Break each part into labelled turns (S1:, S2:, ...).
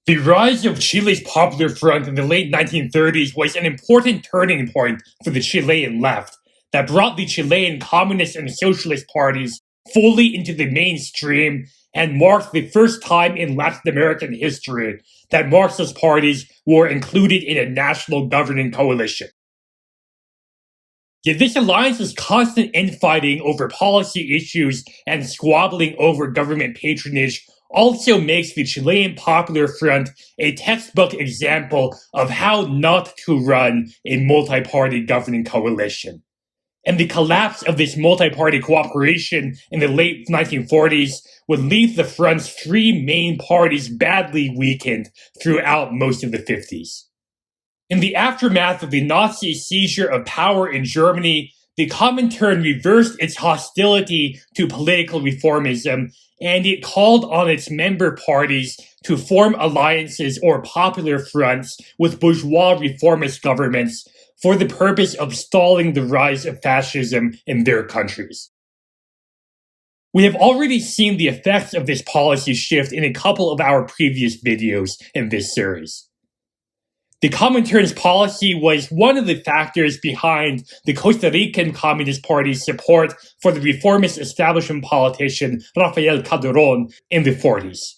S1: The rise of Chile's Popular Front in the late 1930s was an important turning point for the Chilean left that brought the Chilean Communist and Socialist parties fully into the mainstream and marked the first time in Latin American history that Marxist parties were included in a national governing coalition. Yet this alliance's constant infighting over policy issues and squabbling over government patronage also makes the Chilean Popular Front a textbook example of how not to run a multi-party governing coalition. And the collapse of this multi-party cooperation in the late 1940s would leave the front's three main parties badly weakened throughout most of the 50s. In the aftermath of the Nazi seizure of power in Germany, the Comintern reversed its hostility to political reformism, and it called on its member parties to form alliances or popular fronts with bourgeois reformist governments for the purpose of stalling the rise of fascism in their countries. We have already seen the effects of this policy shift in a couple of our previous videos in this series. The Comintern's policy was one of the factors behind the Costa Rican Communist Party's support for the reformist establishment politician Rafael Calderón in the 40s.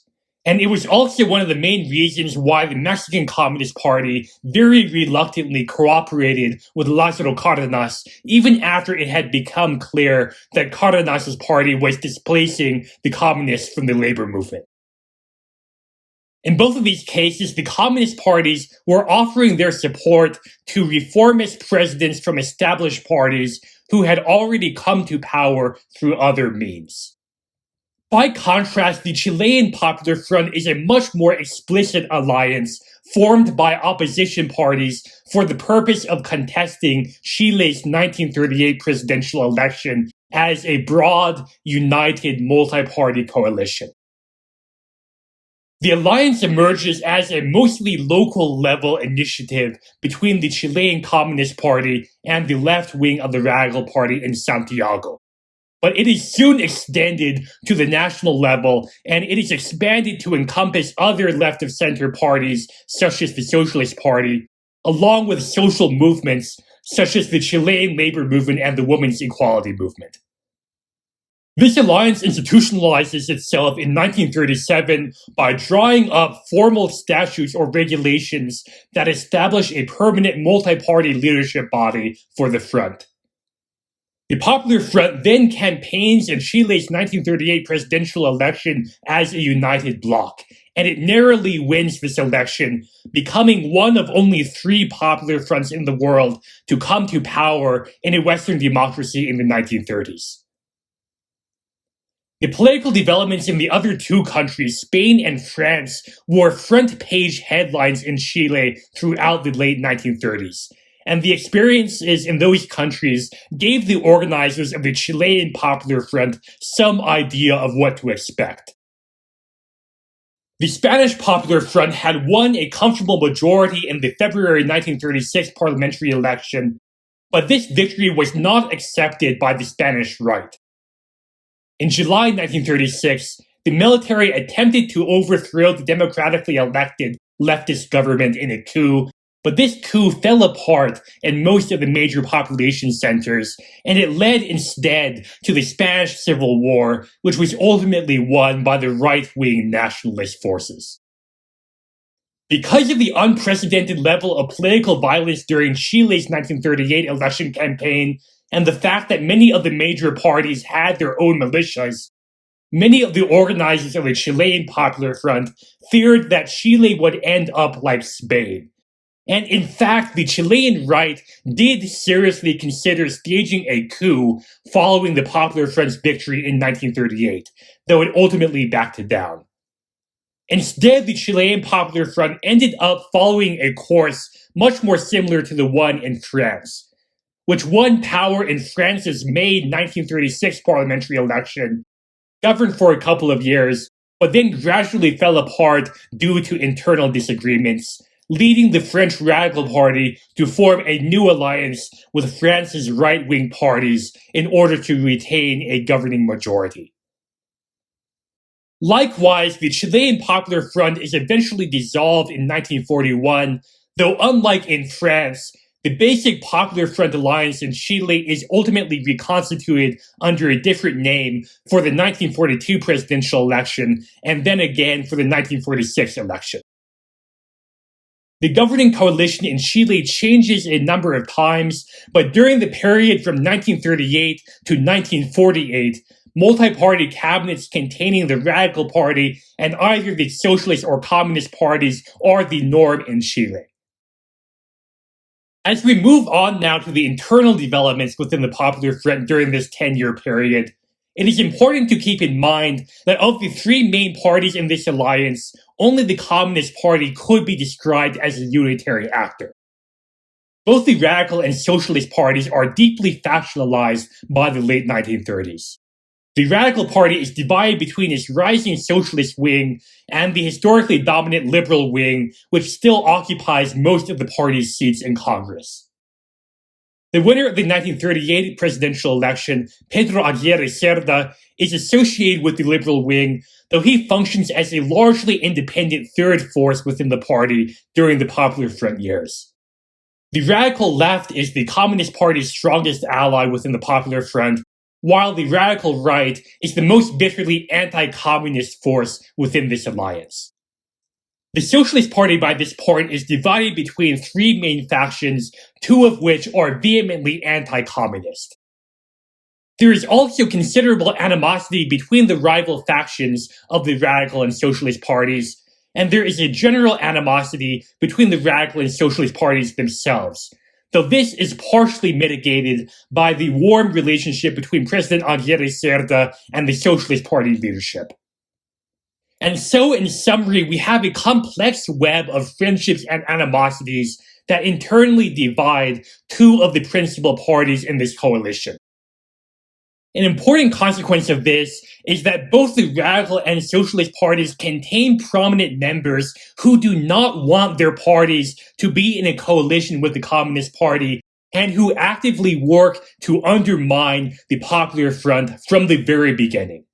S1: And it was also one of the main reasons why the Mexican Communist Party very reluctantly cooperated with Lázaro Cárdenas, even after it had become clear that Cárdenas' party was displacing the communists from the labor movement. In both of these cases, the communist parties were offering their support to reformist presidents from established parties who had already come to power through other means. By contrast, the Chilean Popular Front is a much more explicit alliance formed by opposition parties for the purpose of contesting Chile's 1938 presidential election as a broad, united, multi-party coalition. The alliance emerges as a mostly local-level initiative between the Chilean Communist Party and the left wing of the Radical Party in Santiago. But it is soon extended to the national level, and it is expanded to encompass other left-of-center parties, such as the Socialist Party, along with social movements, such as the Chilean labor movement and the women's equality movement. This alliance institutionalizes itself in 1937 by drawing up formal statutes or regulations that establish a permanent multi-party leadership body for the front. The Popular Front then campaigns in Chile's 1938 presidential election as a united bloc, and it narrowly wins this election, becoming one of only three popular fronts in the world to come to power in a Western democracy in the 1930s. The political developments in the other two countries, Spain and France, were front-page headlines in Chile throughout the late 1930s, and the experiences in those countries gave the organizers of the Chilean Popular Front some idea of what to expect. The Spanish Popular Front had won a comfortable majority in the February 1936 parliamentary election, but this victory was not accepted by the Spanish right. In July 1936, the military attempted to overthrow the democratically elected leftist government in a coup, but this coup fell apart in most of the major population centers, and it led instead to the Spanish Civil War, which was ultimately won by the right-wing nationalist forces. Because of the unprecedented level of political violence during Chile's 1938 election campaign, and the fact that many of the major parties had their own militias, many of the organizers of the Chilean Popular Front feared that Chile would end up like Spain. And in fact, the Chilean right did seriously consider staging a coup following the Popular Front's victory in 1938, though it ultimately backed down. Instead, the Chilean Popular Front ended up following a course much more similar to the one in France, which won power in France's May 1936 parliamentary election, governed for a couple of years, but then gradually fell apart due to internal disagreements, leading the French Radical Party to form a new alliance with France's right-wing parties in order to retain a governing majority. Likewise, the Chilean Popular Front is eventually dissolved in 1941, though unlike in France, the basic Popular Front alliance in Chile is ultimately reconstituted under a different name for the 1942 presidential election and then again for the 1946 election. The governing coalition in Chile changes a number of times, but during the period from 1938 to 1948, multi-party cabinets containing the Radical Party and either the Socialist or Communist parties are the norm in Chile. As we move on now to the internal developments within the Popular Front during this 10-year period, it is important to keep in mind that of the three main parties in this alliance, only the Communist Party could be described as a unitary actor. Both the Radical and Socialist parties are deeply factionalized by the late 1930s. The Radical Party is divided between its rising socialist wing and the historically dominant liberal wing, which still occupies most of the party's seats in Congress. The winner of the 1938 presidential election, Pedro Aguirre Cerda, is associated with the liberal wing, though he functions as a largely independent third force within the party during the Popular Front years. The Radical Left is the Communist Party's strongest ally within the Popular Front, while the Radical Right is the most bitterly anti-communist force within this alliance. The Socialist Party by this point is divided between three main factions, two of which are vehemently anti-communist. There is also considerable animosity between the rival factions of the Radical and Socialist parties, and there is a general animosity between the Radical and Socialist parties themselves, though this is partially mitigated by the warm relationship between President Aguirre Cerda and the Socialist Party leadership. And so, in summary, we have a complex web of friendships and animosities that internally divide two of the principal parties in this coalition. An important consequence of this is that both the Radical and Socialist parties contain prominent members who do not want their parties to be in a coalition with the Communist Party and who actively work to undermine the Popular Front from the very beginning.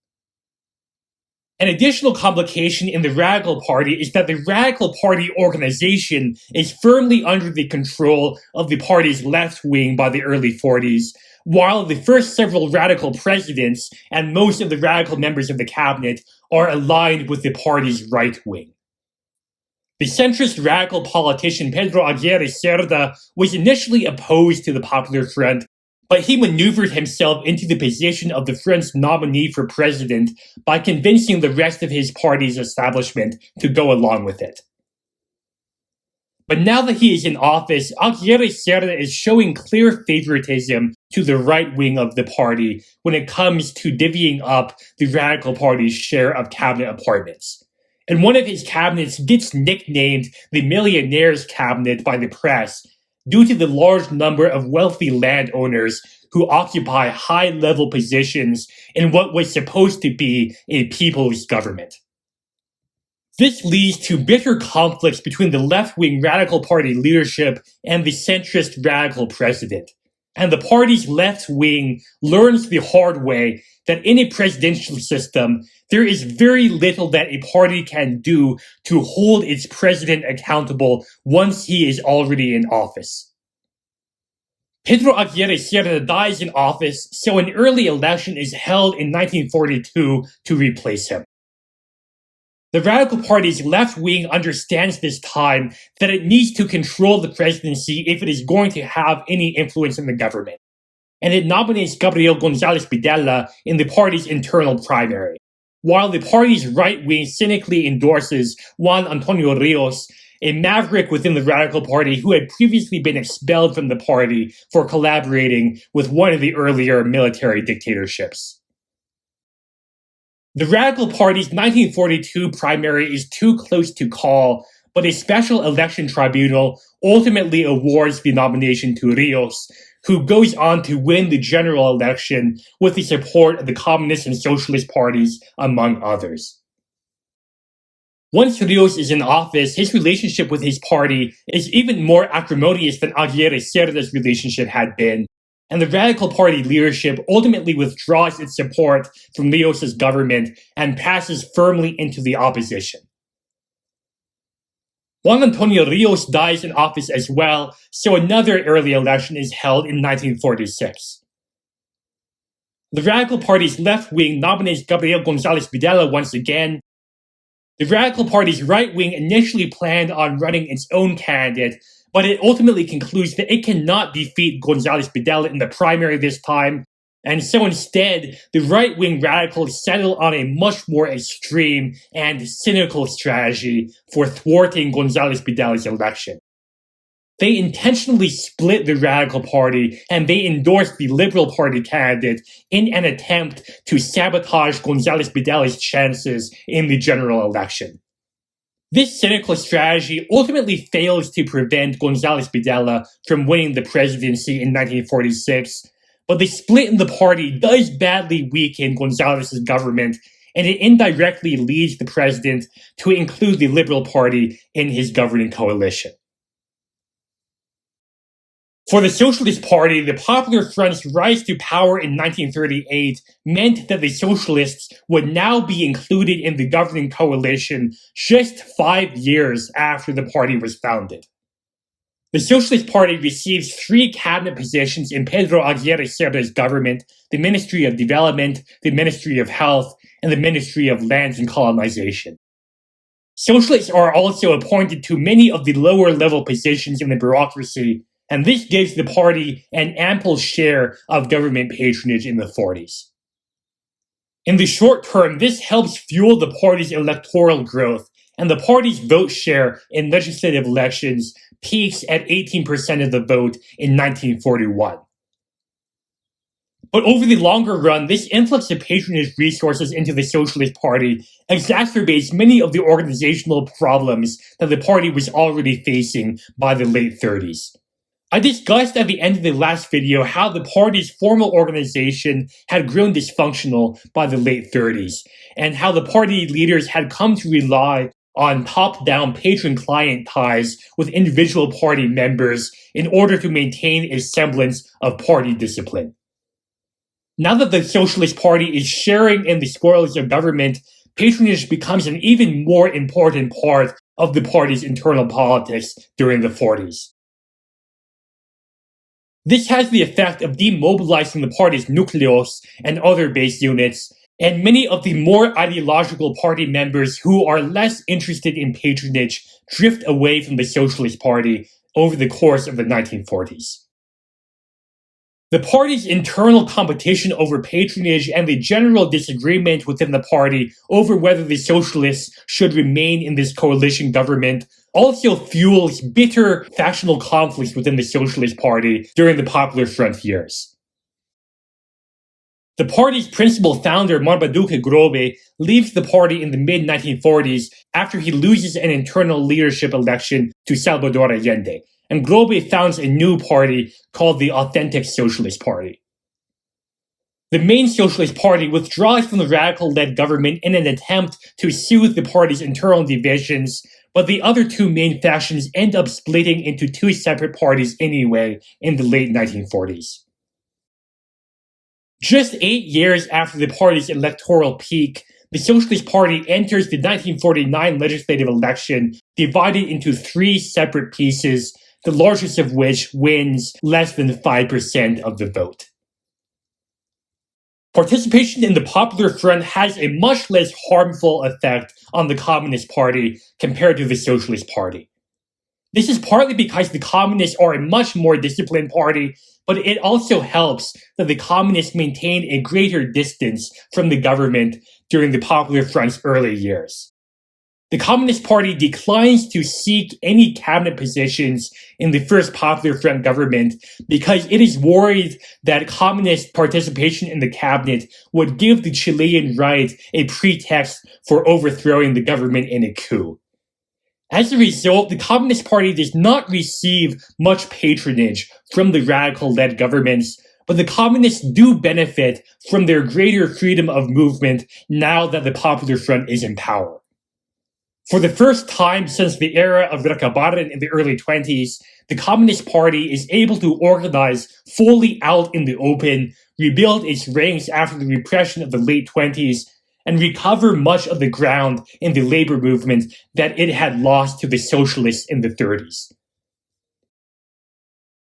S1: An additional complication in the Radical Party is that the Radical Party organization is firmly under the control of the party's left wing by the early 40s, while the first several Radical presidents and most of the Radical members of the cabinet are aligned with the party's right wing. The centrist Radical politician Pedro Aguirre Cerda was initially opposed to the Popular Front, but he maneuvered himself into the position of the Front's nominee for president by convincing the rest of his party's establishment to go along with it. But now that he is in office, Aguirre Cerda is showing clear favoritism to the right wing of the party when it comes to divvying up the Radical Party's share of cabinet appointments. And one of his cabinets gets nicknamed the Millionaires' Cabinet by the press due to the large number of wealthy landowners who occupy high-level positions in what was supposed to be a people's government. This leads to bitter conflicts between the left-wing Radical Party leadership and the centrist Radical president. And the party's left wing learns the hard way that in a presidential system, there is very little that a party can do to hold its president accountable once he is already in office. Pedro Aguirre Cerda dies in office, so an early election is held in 1942 to replace him. The Radical Party's left wing understands this time that it needs to control the presidency if it is going to have any influence in the government, and it nominates Gabriel González Videla in the party's internal primary, while the party's right wing cynically endorses Juan Antonio Rios, a maverick within the Radical Party who had previously been expelled from the party for collaborating with one of the earlier military dictatorships. The Radical Party's 1942 primary is too close to call, but a special election tribunal ultimately awards the nomination to Rios, who goes on to win the general election with the support of the Communist and Socialist parties, among others. Once Rios is in office, his relationship with his party is even more acrimonious than Aguirre Cerda's relationship had been, and the Radical Party leadership ultimately withdraws its support from Rios's government and passes firmly into the opposition. Juan Antonio Rios dies in office as well, so another early election is held in 1946. The Radical Party's left wing nominates Gabriel Gonzalez Videla once again. The Radical Party's right wing initially planned on running its own candidate, but it ultimately concludes that it cannot defeat Gonzalez Videla in the primary this time, and so instead, the right-wing radicals settle on a much more extreme and cynical strategy for thwarting Gonzalez Videla's election. They intentionally split the Radical Party and they endorsed the Liberal Party candidate in an attempt to sabotage Gonzalez Videla's chances in the general election. This cynical strategy ultimately fails to prevent Gonzalez Videla from winning the presidency in 1946, but the split in the party does badly weaken Gonzalez's government, and it indirectly leads the president to include the Liberal Party in his governing coalition. For the Socialist Party, the Popular Front's rise to power in 1938 meant that the Socialists would now be included in the governing coalition just 5 years after the party was founded. The Socialist Party receives 3 cabinet positions in Pedro Aguirre Cerda's government: the Ministry of Development, the Ministry of Health, and the Ministry of Lands and Colonization. Socialists are also appointed to many of the lower-level positions in the bureaucracy, and this gives the party an ample share of government patronage in the 40s. In the short term, this helps fuel the party's electoral growth, and the party's vote share in legislative elections peaks at 18% of the vote in 1941. But over the longer run, this influx of patronage resources into the Socialist Party exacerbates many of the organizational problems that the party was already facing by the late 30s. I discussed at the end of the last video how the party's formal organization had grown dysfunctional by the late 30s, and how the party leaders had come to rely on top-down patron-client ties with individual party members in order to maintain a semblance of party discipline. Now that the Socialist Party is sharing in the spoils of government, patronage becomes an even more important part of the party's internal politics during the 40s. This has the effect of demobilizing the party's nucleus and other base units, and many of the more ideological party members who are less interested in patronage drift away from the Socialist Party over the course of the 1940s. The party's internal competition over patronage and the general disagreement within the party over whether the Socialists should remain in this coalition government also fuels bitter factional conflicts within the Socialist Party during the Popular Front years. The party's principal founder, Marmaduke Grobe, leaves the party in the mid-1940s after he loses an internal leadership election to Salvador Allende, and Grobe founds a new party called the Authentic Socialist Party. The main Socialist Party withdraws from the radical-led government in an attempt to soothe the party's internal divisions, but the other 2 main factions end up splitting into 2 separate parties anyway in the late 1940s. Just 8 years after the party's electoral peak, the Socialist Party enters the 1949 legislative election divided into 3 separate pieces, the largest of which wins less than 5% of the vote. Participation in the Popular Front has a much less harmful effect on the Communist Party compared to the Socialist Party. This is partly because the Communists are a much more disciplined party, but it also helps that the Communists maintain a greater distance from the government during the Popular Front's early years. The Communist Party declines to seek any cabinet positions in the first Popular Front government because it is worried that communist participation in the cabinet would give the Chilean right a pretext for overthrowing the government in a coup. As a result, the Communist Party does not receive much patronage from the radical-led governments, but the communists do benefit from their greater freedom of movement now that the Popular Front is in power. For the first time since the era of Recabarren in the early 20s, the Communist Party is able to organize fully out in the open, rebuild its ranks after the repression of the late 20s, and recover much of the ground in the labor movement that it had lost to the Socialists in the 30s.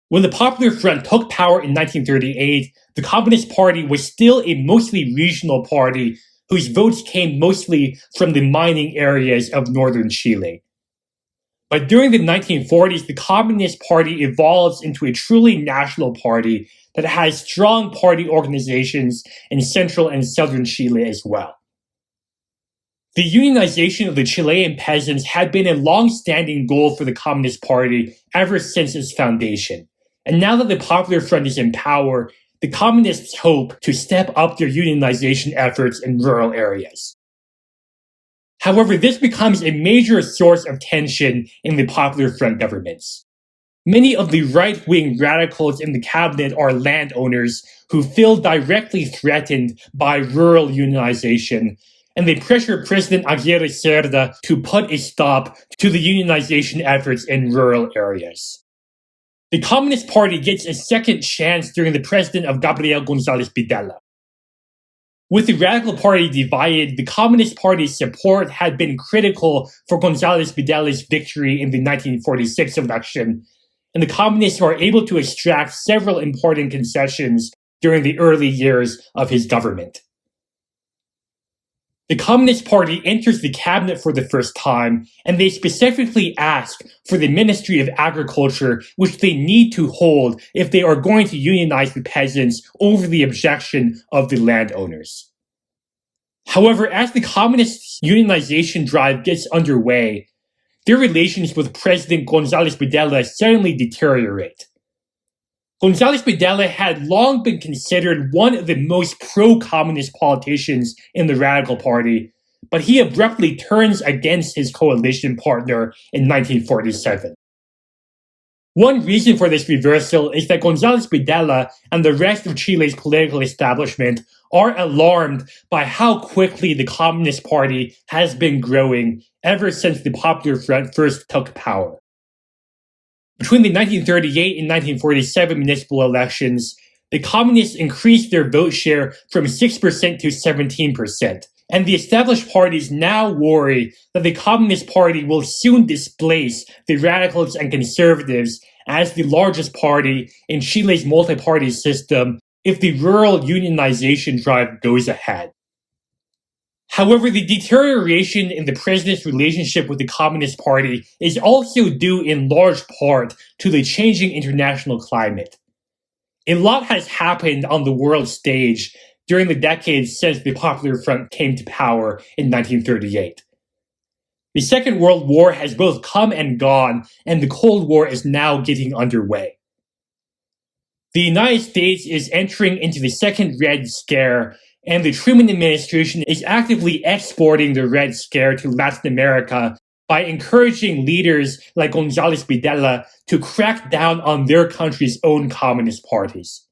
S1: When the Popular Front took power in 1938, the Communist Party was still a mostly regional party whose votes came mostly from the mining areas of northern Chile. But during the 1940s, the Communist Party evolves into a truly national party that has strong party organizations in central and southern Chile as well. The unionization of the Chilean peasants had been a long-standing goal for the Communist Party ever since its foundation. And now that the Popular Front is in power, the Communists hope to step up their unionization efforts in rural areas. However, this becomes a major source of tension in the Popular Front governments. Many of the right-wing radicals in the cabinet are landowners who feel directly threatened by rural unionization, and they pressure President Aguirre Cerda to put a stop to the unionization efforts in rural areas. The Communist Party gets a second chance during the president of Gabriel González Videla. With the Radical Party divided, the Communist Party's support had been critical for González Videla's victory in the 1946 election, and the Communists were able to extract several important concessions during the early years of his government. The Communist Party enters the cabinet for the first time, and they specifically ask for the Ministry of Agriculture, which they need to hold if they are going to unionize the peasants over the objection of the landowners. However, as the Communist unionization drive gets underway, their relations with President González Videla suddenly deteriorate. González Videla had long been considered one of the most pro-communist politicians in the Radical Party, but he abruptly turns against his coalition partner in 1947. One reason for this reversal is that González Videla and the rest of Chile's political establishment are alarmed by how quickly the Communist Party has been growing ever since the Popular Front first took power. Between the 1938 and 1947 municipal elections, the Communists increased their vote share from 6% to 17%, and the established parties now worry that the Communist Party will soon displace the Radicals and Conservatives as the largest party in Chile's multi-party system if the rural unionization drive goes ahead. However, the deterioration in the president's relationship with the Communist Party is also due in large part to the changing international climate. A lot has happened on the world stage during the decades since the Popular Front came to power in 1938. The Second World War has both come and gone, and the Cold War is now getting underway. The United States is entering into the Second Red Scare, and the Truman administration is actively exporting the Red Scare to Latin America by encouraging leaders like González Videla to crack down on their country's own communist parties.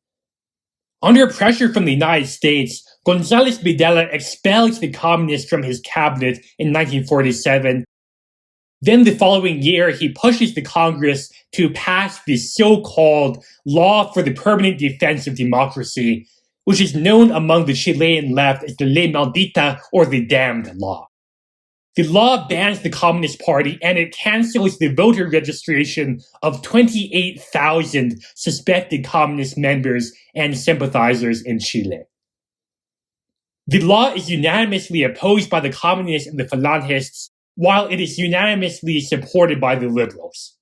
S1: Under pressure from the United States, González Videla expels the communists from his cabinet in 1947. Then the following year, he pushes the Congress to pass the so-called Law for the Permanent Defense of Democracy, which is known among the Chilean left as the Ley Maldita or the Damned Law. The law bans the Communist Party and it cancels the voter registration of 28,000 suspected communist members and sympathizers in Chile. The law is unanimously opposed by the communists and the Falangists, while it is unanimously supported by the liberals.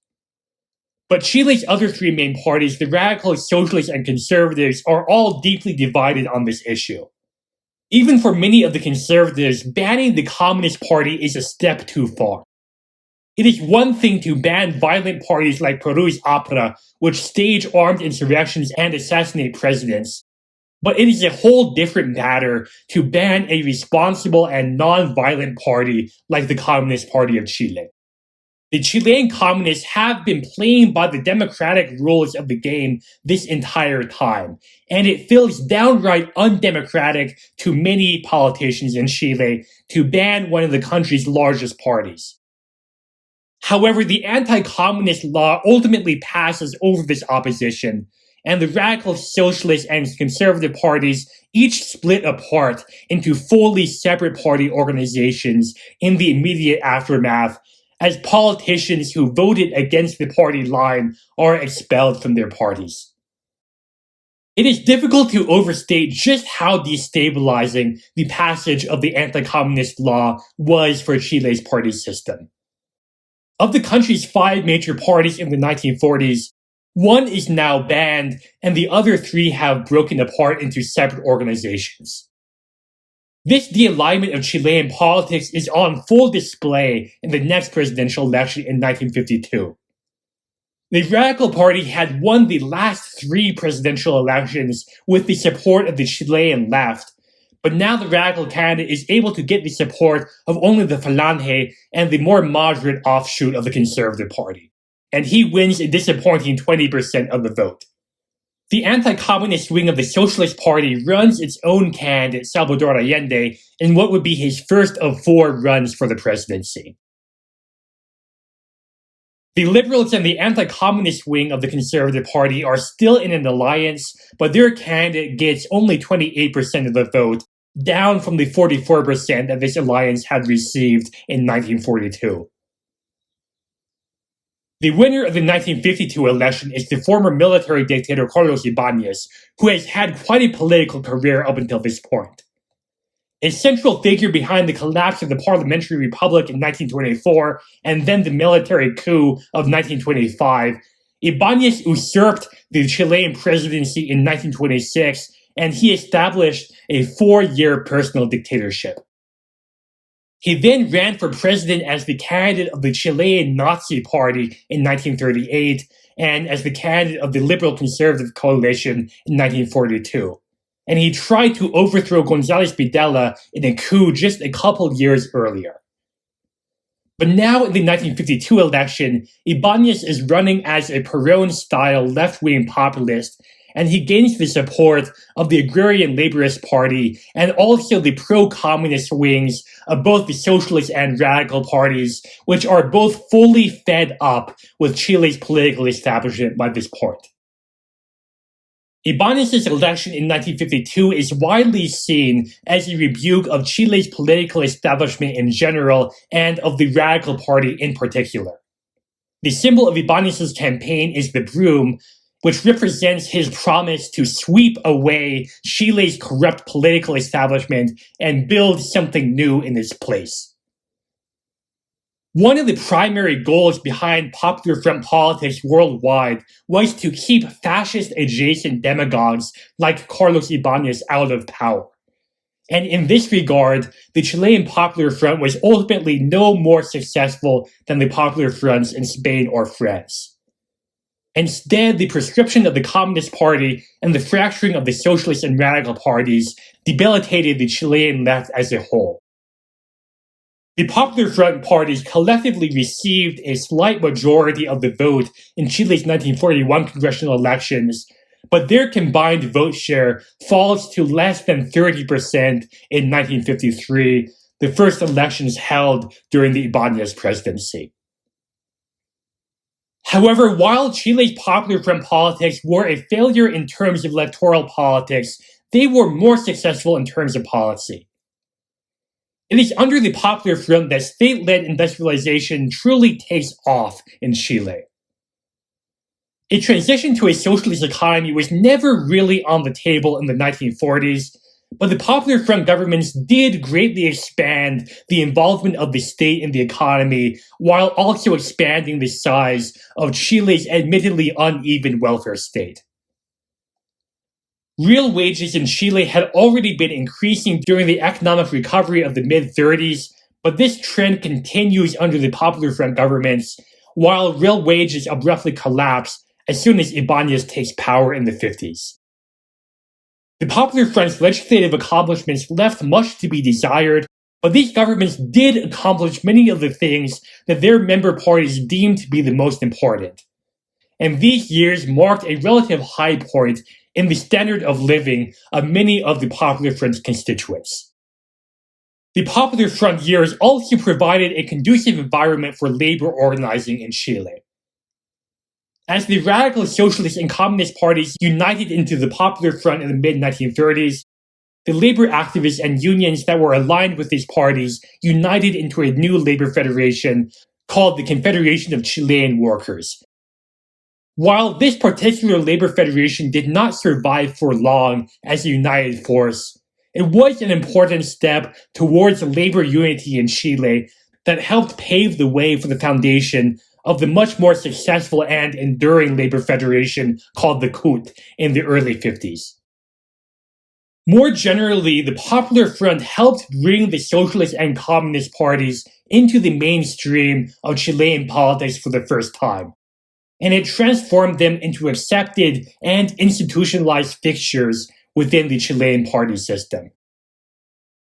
S1: But Chile's other three main parties, the Radicals, Socialists, and Conservatives, are all deeply divided on this issue. Even for many of the conservatives, banning the Communist Party is a step too far. It is one thing to ban violent parties like Peru's APRA, which stage armed insurrections and assassinate presidents, but it is a whole different matter to ban a responsible and non-violent party like the Communist Party of Chile. The Chilean communists have been playing by the democratic rules of the game this entire time, and it feels downright undemocratic to many politicians in Chile to ban one of the country's largest parties. However, the anti-communist law ultimately passes over this opposition, and the radical socialist and conservative parties each split apart into fully separate party organizations in the immediate aftermath, as politicians who voted against the party line are expelled from their parties. It is difficult to overstate just how destabilizing the passage of the anti-communist law was for Chile's party system. Of the country's 5 major parties in the 1940s, 1 is now banned, and the other 3 have broken apart into separate organizations. This de-alignment of Chilean politics is on full display in the next presidential election in 1952. The Radical Party had won the last 3 presidential elections with the support of the Chilean Left, but now the radical candidate is able to get the support of only the Falange and the more moderate offshoot of the Conservative Party, and he wins a disappointing 20% of the vote. The anti-communist wing of the Socialist Party runs its own candidate, Salvador Allende, in what would be his first of 4 runs for the presidency. The liberals and the anti-communist wing of the Conservative Party are still in an alliance, but their candidate gets only 28% of the vote, down from the 44% that this alliance had received in 1942. The winner of the 1952 election is the former military dictator Carlos Ibáñez, who has had quite a political career up until this point. A central figure behind the collapse of the parliamentary republic in 1924 and then the military coup of 1925, Ibáñez usurped the Chilean presidency in 1926, and he established a 4-year personal dictatorship. He then ran for president as the candidate of the Chilean Nazi Party in 1938 and as the candidate of the Liberal Conservative Coalition in 1942. And he tried to overthrow González Videla in a coup just a couple years earlier. But now in the 1952 election, Ibáñez is running as a Perón-style left-wing populist, and he gains the support of the Agrarian Laborist Party and also the pro-communist wings of both the Socialist and Radical parties, which are both fully fed up with Chile's political establishment by this point. Ibáñez's election in 1952 is widely seen as a rebuke of Chile's political establishment in general and of the Radical Party in particular. The symbol of Ibáñez's campaign is the broom, which represents his promise to sweep away Chile's corrupt political establishment and build something new in its place. One of the primary goals behind Popular Front politics worldwide was to keep fascist-adjacent demagogues like Carlos Ibáñez out of power. And in this regard, the Chilean Popular Front was ultimately no more successful than the Popular Fronts in Spain or France. Instead, the proscription of the Communist Party and the fracturing of the Socialist and Radical parties debilitated the Chilean left as a whole. The Popular Front parties collectively received a slight majority of the vote in Chile's 1941 congressional elections, but their combined vote share falls to less than 30% in 1953, the first elections held during the Ibáñez presidency. However, while Chile's Popular Front politics were a failure in terms of electoral politics, they were more successful in terms of policy. It is under the Popular Front that state-led industrialization truly takes off in Chile. A transition to a socialist economy was never really on the table in the 1940s, but the Popular Front governments did greatly expand the involvement of the state in the economy while also expanding the size of Chile's admittedly uneven welfare state. Real wages in Chile had already been increasing during the economic recovery of the mid-30s, but this trend continues under the Popular Front governments, while real wages abruptly collapse as soon as Ibáñez takes power in the 50s. The Popular Front's legislative accomplishments left much to be desired, but these governments did accomplish many of the things that their member parties deemed to be the most important. And these years marked a relative high point in the standard of living of many of the Popular Front's constituents. The Popular Front years also provided a conducive environment for labor organizing in Chile. As the radical socialist and communist parties united into the Popular Front in the mid-1930s, the labor activists and unions that were aligned with these parties united into a new labor federation called the Confederation of Chilean Workers. While this particular labor federation did not survive for long as a united force, it was an important step towards labor unity in Chile that helped pave the way for the foundation of the much more successful and enduring labor federation called the CUT in the early 50s. More generally, the Popular Front helped bring the socialist and communist parties into the mainstream of Chilean politics for the first time, and it transformed them into accepted and institutionalized fixtures within the Chilean party system.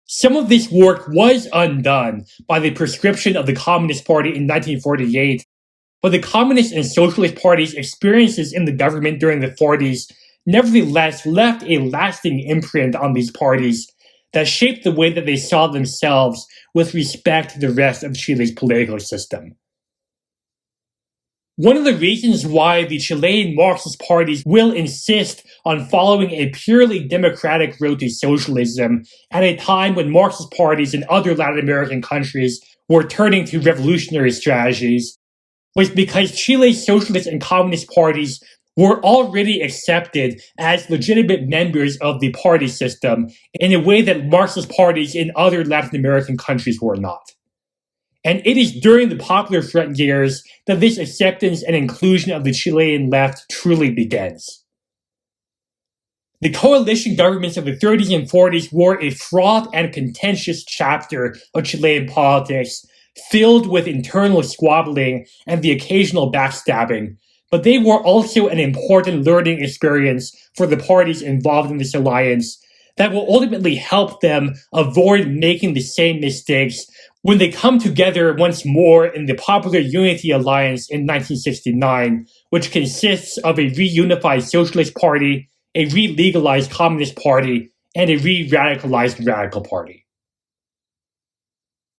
S1: Some of this work was undone by the proscription of the Communist Party in 1948, but the Communist and Socialist parties' experiences in the government during the 40s nevertheless left a lasting imprint on these parties that shaped the way that they saw themselves with respect to the rest of Chile's political system. One of the reasons why the Chilean Marxist parties will insist on following a purely democratic road to socialism at a time when Marxist parties in other Latin American countries were turning to revolutionary strategies was because Chile's socialist and communist parties were already accepted as legitimate members of the party system in a way that Marxist parties in other Latin American countries were not. And it is during the Popular Front years that this acceptance and inclusion of the Chilean left truly begins. The coalition governments of the 30s and 40s were a fraught and contentious chapter of Chilean politics, filled with internal squabbling and the occasional backstabbing, but they were also an important learning experience for the parties involved in this alliance that will ultimately help them avoid making the same mistakes when they come together once more in the Popular Unity Alliance in 1969, which consists of a reunified Socialist Party, a re-legalized Communist Party, and a re-radicalized Radical Party.